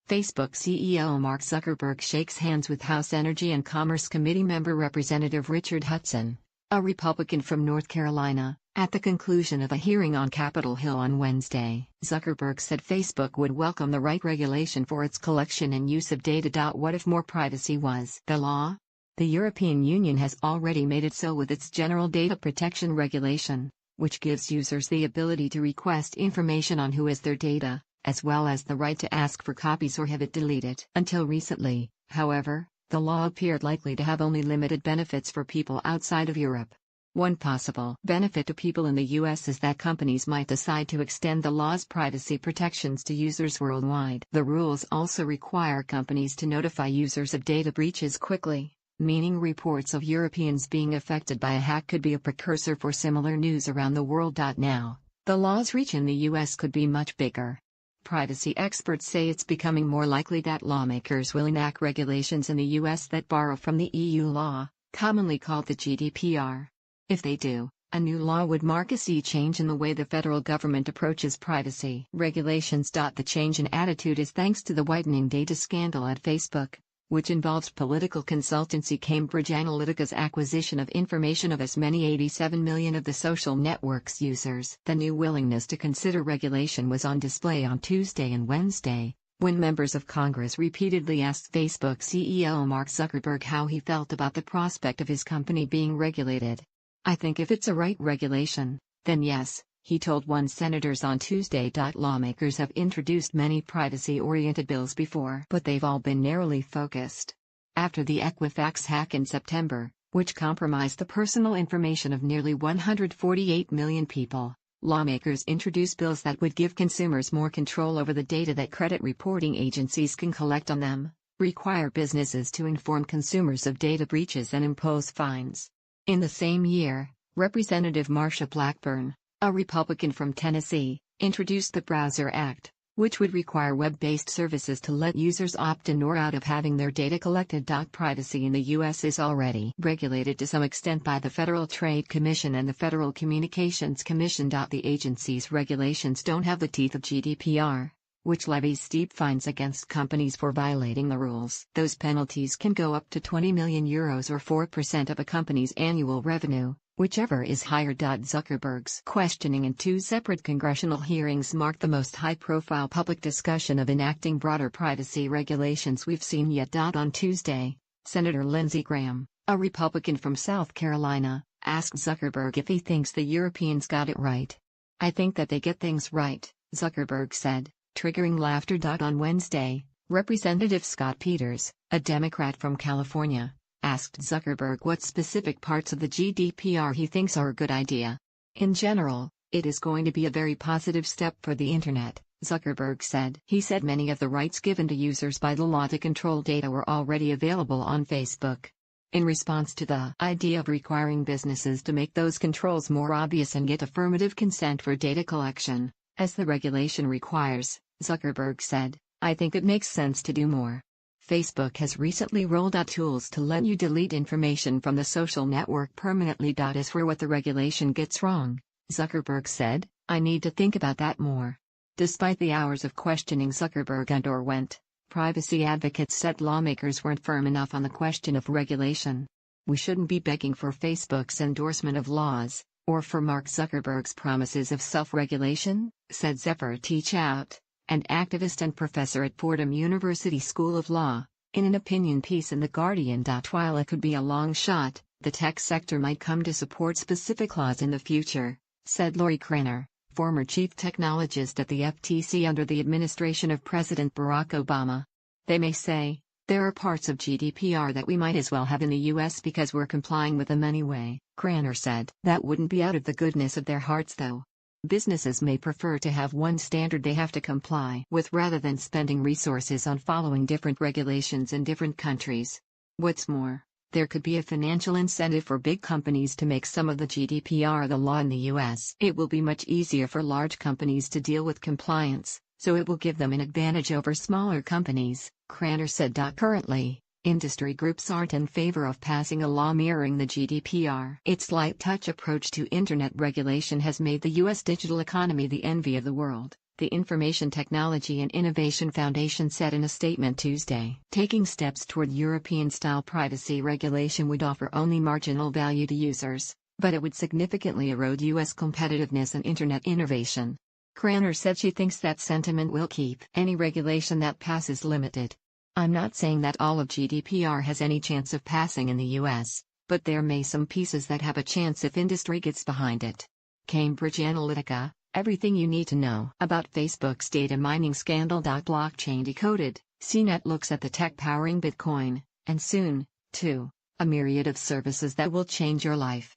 Facebook CEO Mark Zuckerberg shakes hands with House Energy and Commerce Committee member Representative Richard Hudson, a Republican from North Carolina, at the conclusion of a hearing on Capitol Hill on Wednesday. Zuckerberg said Facebook would welcome the right regulation for its collection and use of data. What if more privacy was the law? The European Union has already made it so with its General Data Protection Regulation, which gives users the ability to request information on who has their data, as well as the right to ask for copies or have it deleted. Until recently, however, the law appeared likely to have only limited benefits for people outside of Europe. One possible benefit to people in the US is that companies might decide to extend the law's privacy protections to users worldwide. The rules also require companies to notify users of data breaches quickly, meaning reports of Europeans being affected by a hack could be a precursor for similar news around the world. Now, the law's reach in the US could be much bigger. Privacy experts say it's becoming more likely that lawmakers will enact regulations in the US that borrow from the EU law, commonly called the GDPR. If they do, a new law would mark a sea change in the way the federal government approaches privacy regulations. The change in attitude is thanks to the widening data scandal at Facebook, which involves political consultancy Cambridge Analytica's acquisition of information of as many 87 million of the social network's users. The new willingness to consider regulation was on display on Tuesday and Wednesday, when members of Congress repeatedly asked Facebook CEO Mark Zuckerberg how he felt about the prospect of his company being regulated. "I think if it's a right regulation, then yes," he told one senators on Tuesday. Lawmakers have introduced many privacy-oriented bills before, but they've all been narrowly focused. After the Equifax hack in September, which compromised the personal information of nearly 148 million people, lawmakers introduced bills that would give consumers more control over the data that credit reporting agencies can collect on them, require businesses to inform consumers of data breaches and impose fines. In the same year, Representative Marsha Blackburn, a Republican from Tennessee, introduced the Browser Act, which would require web-based services to let users opt in or out of having their data collected. Privacy in the U.S. is already regulated to some extent by the Federal Trade Commission and the Federal Communications Commission. The agency's regulations don't have the teeth of GDPR, which levies steep fines against companies for violating the rules. Those penalties can go up to €20 million or 4% of a company's annual revenue, whichever is higher. Zuckerberg's questioning in two separate congressional hearings marked the most high-profile public discussion of enacting broader privacy regulations we've seen yet. On Tuesday, Senator Lindsey Graham, a Republican from South Carolina, asked Zuckerberg if he thinks the Europeans got it right. "I think that they get things right," Zuckerberg said, triggering laughter. On Wednesday, Representative Scott Peters, a Democrat from California, asked Zuckerberg what specific parts of the GDPR he thinks are a good idea. "In general, it is going to be a very positive step for the Internet," Zuckerberg said. He said many of the rights given to users by the law to control data were already available on Facebook. In response to the idea of requiring businesses to make those controls more obvious and get affirmative consent for data collection, as the regulation requires, Zuckerberg said, "I think it makes sense to do more." Facebook has recently rolled out tools to let you delete information from the social network permanently. As for what the regulation gets wrong, Zuckerberg said, "I need to think about that more." Despite the hours of questioning, Zuckerberg underwent, privacy advocates said lawmakers weren't firm enough on the question of regulation. "We shouldn't be begging for Facebook's endorsement of laws, or for Mark Zuckerberg's promises of self-regulation," said Zephyr Teachout, an activist and professor at Fordham University School of Law, in an opinion piece in The Guardian. While it could be a long shot, the tech sector might come to support specific laws in the future, said Lori Cranor, former chief technologist at the FTC under the administration of President Barack Obama. "They may say, there are parts of GDPR that we might as well have in the US because we're complying with them anyway," Cranor said. "That wouldn't be out of the goodness of their hearts though. Businesses may prefer to have one standard they have to comply with rather than spending resources on following different regulations in different countries. What's more, there could be a financial incentive for big companies to make some of the GDPR the law in the US. It will be much easier for large companies to deal with compliance, so it will give them an advantage over smaller companies," Cranor said. Currently, Industry groups aren't in favor of passing a law mirroring the GDPR. Its light-touch approach to internet regulation has made the U.S. digital economy the envy of the world, the Information Technology and Innovation Foundation said in a statement Tuesday. Taking steps toward European-style privacy regulation would offer only marginal value to users, but it would significantly erode U.S. competitiveness and internet innovation. Cranor said she thinks that sentiment will keep any regulation that passes limited. I'm not saying that all of GDPR has any chance of passing in the US, but there may some pieces that have a chance if industry gets behind it. Cambridge Analytica, everything you need to know about Facebook's data mining scandal. Blockchain Decoded, CNET looks at the tech powering Bitcoin, and soon, too, a myriad of services that will change your life.